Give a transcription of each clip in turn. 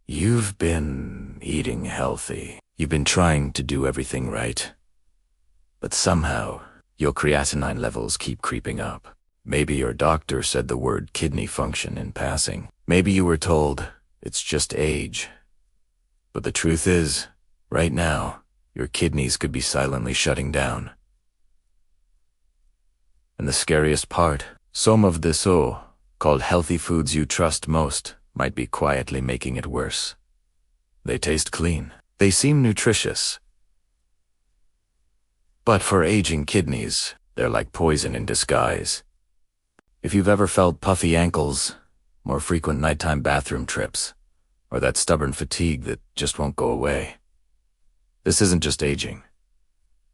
You've been eating healthy. You've been trying to do everything right. But somehow, your creatinine levels keep creeping up. Maybe your doctor said the word kidney function in passing. Maybe you were told it's just age. But the truth is, right now, your kidneys could be silently shutting down. And the scariest part, some of this called healthy foods you trust most, might be quietly making it worse. They taste clean. They seem nutritious. But for aging kidneys, they're like poison in disguise. If you've ever felt puffy ankles, more frequent nighttime bathroom trips, or that stubborn fatigue that just won't go away, this isn't just aging.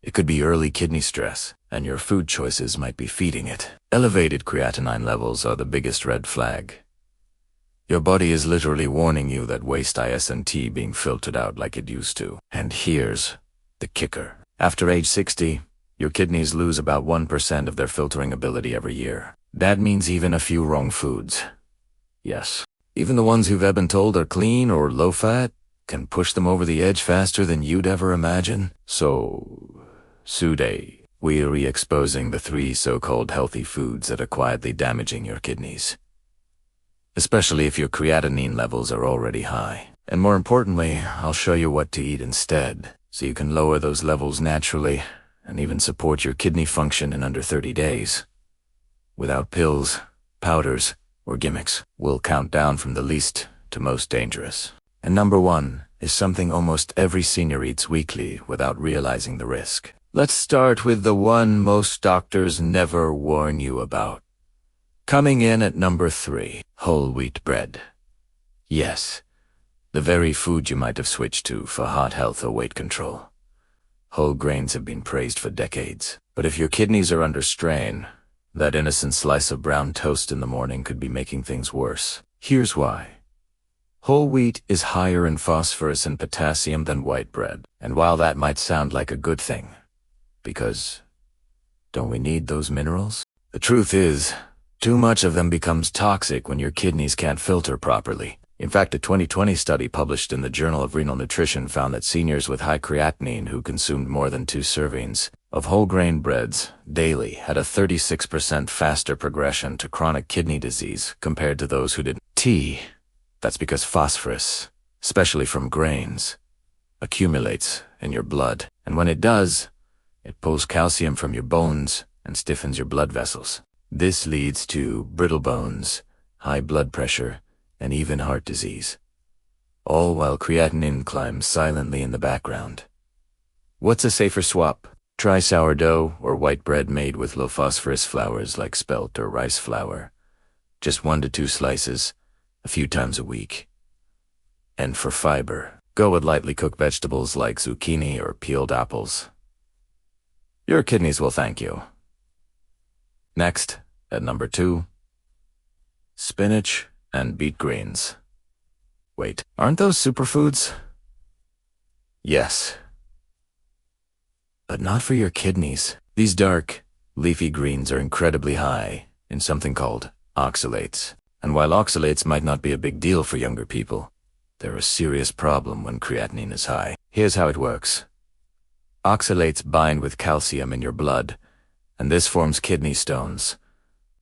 It could be early kidney stress, and your food choices might be feeding it. Elevated creatinine levels are the biggest red flag. Your body is literally warning you that waste isn't being filtered out like it used to. And here's the kicker. After age 60, your kidneys lose about 1% of their filtering ability every year. That means even a few wrong foods. Yes, even the ones you've been told are clean or low-fat can push them over the edge faster than you'd ever imagine. So, today, we're re-exposing the 3 so-called healthy foods that are quietly damaging your kidneys. Especially if your creatinine levels are already high. And more importantly, I'll show you what to eat instead, so you can lower those levels naturally and even support your kidney function in under 30 days. Without pills, powders, or gimmicks. We'll count down from the least to most dangerous. And number 1 is something almost every senior eats weekly without realizing the risk. Let's start with the one most doctors never warn you about. Coming in at number 3, whole wheat bread. Yes, the very food you might have switched to for heart health or weight control. Whole grains have been praised for decades. But if your kidneys are under strain, that innocent slice of brown toast in the morning could be making things worse. Here's why. Whole wheat is higher in phosphorus and potassium than white bread. And while that might sound like a good thing, because don't we need those minerals? The truth is, too much of them becomes toxic when your kidneys can't filter properly. In fact, a 2020 study published in the Journal of Renal Nutrition found that seniors with high creatinine who consumed more than 2 servings of whole grain breads daily had a 36% faster progression to chronic kidney disease compared to those who didn't. That's because phosphorus, especially from grains, accumulates in your blood. And when it does, it pulls calcium from your bones and stiffens your blood vessels. This leads to brittle bones, high blood pressure, and even heart disease. All while creatinine climbs silently in the background. What's a safer swap? Try sourdough or white bread made with low phosphorus flours like spelt or rice flour. Just 1 to 2 slices, a few times a week. And for fiber, go with lightly cooked vegetables like zucchini or peeled apples. Your kidneys will thank you. Next, at number 2, spinach and beet greens. Wait, aren't those superfoods? Yes. But not for your kidneys. These dark, leafy greens are incredibly high in something called oxalates. And while oxalates might not be a big deal for younger people, they're a serious problem when creatinine is high. Here's how it works. Oxalates bind with calcium in your blood, and this forms kidney stones.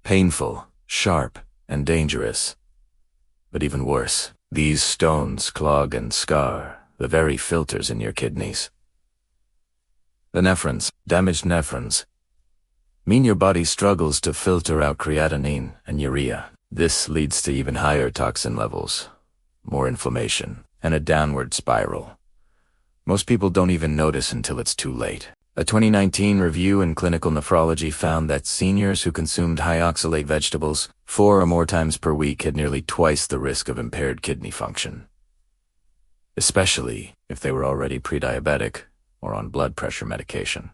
Painful, sharp, and dangerous. But even worse, these stones clog and scar the very filters in your kidneys. The nephrons, damaged nephrons, mean your body struggles to filter out creatinine and urea. This leads to even higher toxin levels, more inflammation, and a downward spiral. Most people don't even notice until it's too late. A 2019 review in Clinical Nephrology found that seniors who consumed high oxalate vegetables 4 or more times per week had nearly twice the risk of impaired kidney function, especially if they were already pre-diabetic or on blood pressure medication.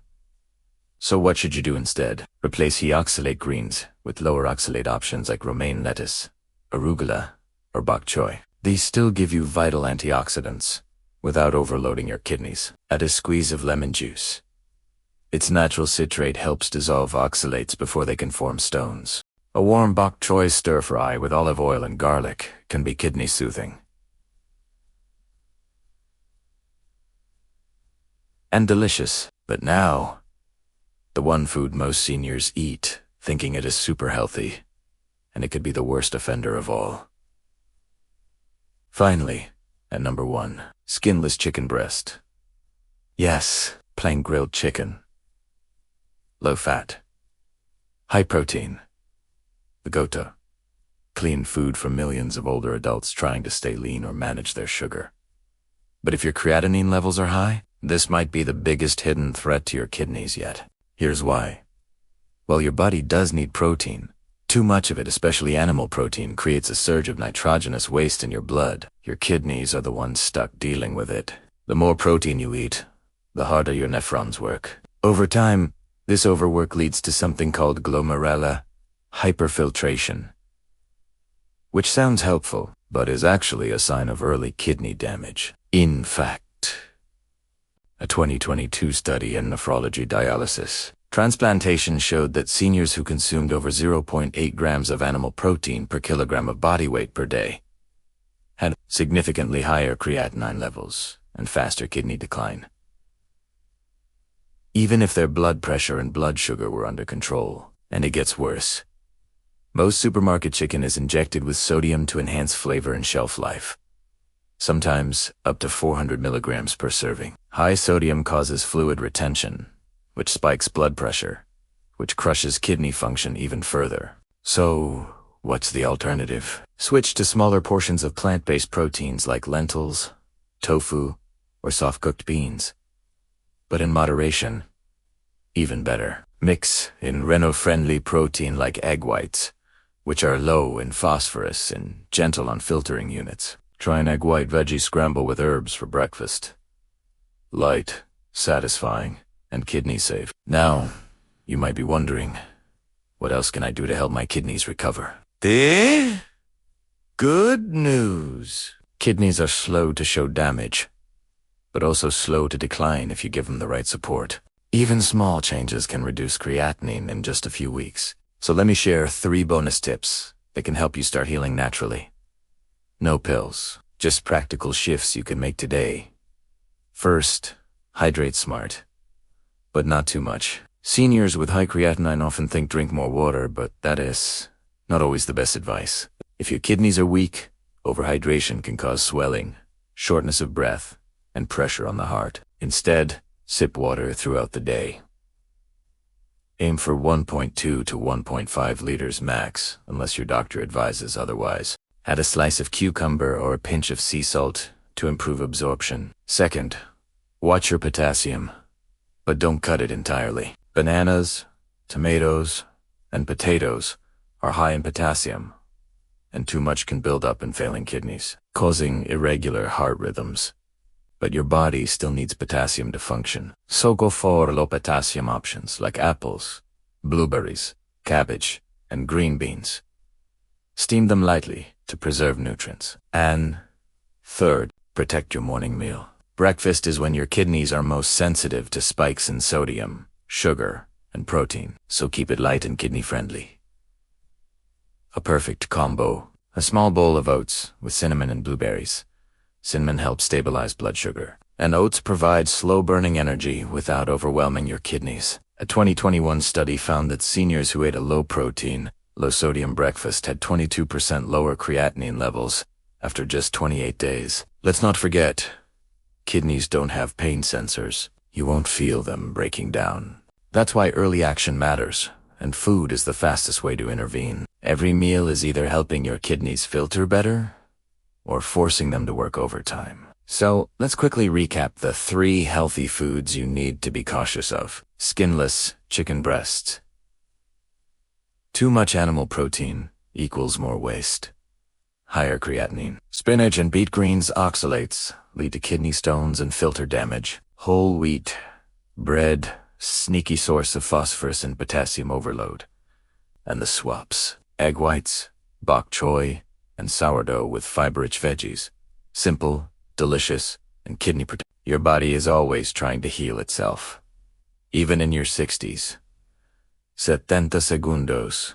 So what should you do instead? Replace high oxalate greens with lower oxalate options like romaine lettuce, arugula, or bok choy. These still give you vital antioxidants without overloading your kidneys. Add a squeeze of lemon juice. Its natural citrate helps dissolve oxalates before they can form stones. A warm bok choy stir-fry with olive oil and garlic can be kidney soothing. and delicious. But now, the one food most seniors eat, thinking it is super healthy, and it could be the worst offender of all. Finally, at number 1, skinless chicken breast. Yes, plain grilled chicken. Low fat. High protein. The go-to. Clean food for millions of older adults trying to stay lean or manage their sugar. But if your creatinine levels are high, this might be the biggest hidden threat to your kidneys yet. Here's why. Well, your body does need protein. Too much of it, especially animal protein, creates a surge of nitrogenous waste in your blood. Your kidneys are the ones stuck dealing with it. The more protein you eat, the harder your nephrons work. Over time, this overwork leads to something called glomerular hyperfiltration, which sounds helpful, but is actually a sign of early kidney damage. In fact, a 2022 study in nephrology dialysis transplantation showed that seniors who consumed over 0.8 grams of animal protein per kilogram of body weight per day had significantly higher creatinine levels and faster kidney decline, even if their blood pressure and blood sugar were under control. And it gets worse. Most supermarket chicken is injected with sodium to enhance flavor and shelf life, sometimes up to 400 milligrams per serving. High sodium causes fluid retention, which spikes blood pressure, which crushes kidney function even further. So, what's the alternative? Switch to smaller portions of plant-based proteins like lentils, tofu, or soft-cooked beans. But in moderation. Even better, mix in renal-friendly protein like egg whites, which are low in phosphorus and gentle on filtering units. Try an egg white veggie scramble with herbs for breakfast. Light, satisfying, and kidney safe. Now, you might be wondering, what else can I do to help my kidneys recover? The good news. Kidneys are slow to show damage, but also slow to decline if you give them the right support. Even small changes can reduce creatinine in just a few weeks. So let me share 3 bonus tips that can help you start healing naturally. No pills, just practical shifts you can make today. First, hydrate smart, but not too much. Seniors with high creatinine often think drink more water, but that is not always the best advice. If your kidneys are weak, overhydration can cause swelling, shortness of breath, and pressure on the heart. Instead, sip water throughout the day. Aim for 1.2 to 1.5 liters max, unless your doctor advises otherwise. Add a slice of cucumber or a pinch of sea salt to improve absorption. Second, watch your potassium, but don't cut it entirely. Bananas, tomatoes, and potatoes are high in potassium, and too much can build up in failing kidneys, causing irregular heart rhythms. But your body still needs potassium to function. So go for low potassium options like apples, blueberries, cabbage, and green beans. Steam them lightly to preserve nutrients. And third, protect your morning meal. Breakfast is when your kidneys are most sensitive to spikes in sodium, sugar, and protein, so keep it light and kidney-friendly. A perfect combo: a small bowl of oats with cinnamon and blueberries. Cinnamon helps stabilize blood sugar, and oats provide slow-burning energy without overwhelming your kidneys. A 2021 study found that seniors who ate a low-protein, low-sodium breakfast had 22% lower creatinine levels after just 28 days. Let's not forget, kidneys don't have pain sensors. You won't feel them breaking down. That's why early action matters, and food is the fastest way to intervene. Every meal is either helping your kidneys filter better or forcing them to work overtime. So let's quickly recap the 3 healthy foods you need to be cautious of. Skinless chicken breasts. Too much animal protein equals more waste. Higher creatinine. Spinach and beet greens oxalates lead to kidney stones and filter damage. Whole wheat bread, sneaky source of phosphorus and potassium overload. And the swaps: egg whites, bok choy, and sourdough with fiber-rich veggies. Simple, delicious, and kidney protective. Your body is always trying to heal itself, even in your 60s. 70 segundos,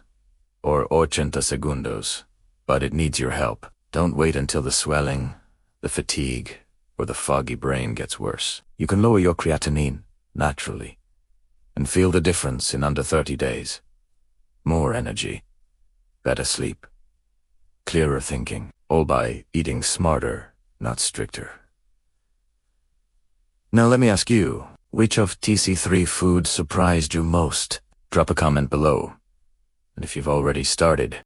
or 80 segundos, but it needs your help. Don't wait until the swelling, the fatigue, or the foggy brain gets worse. You can lower your creatinine naturally and feel the difference in under 30 days. More energy, better sleep, clearer thinking, all by eating smarter, not stricter. Now let me ask you, which of TC3 foods surprised you most? Drop a comment below. And if you've already started,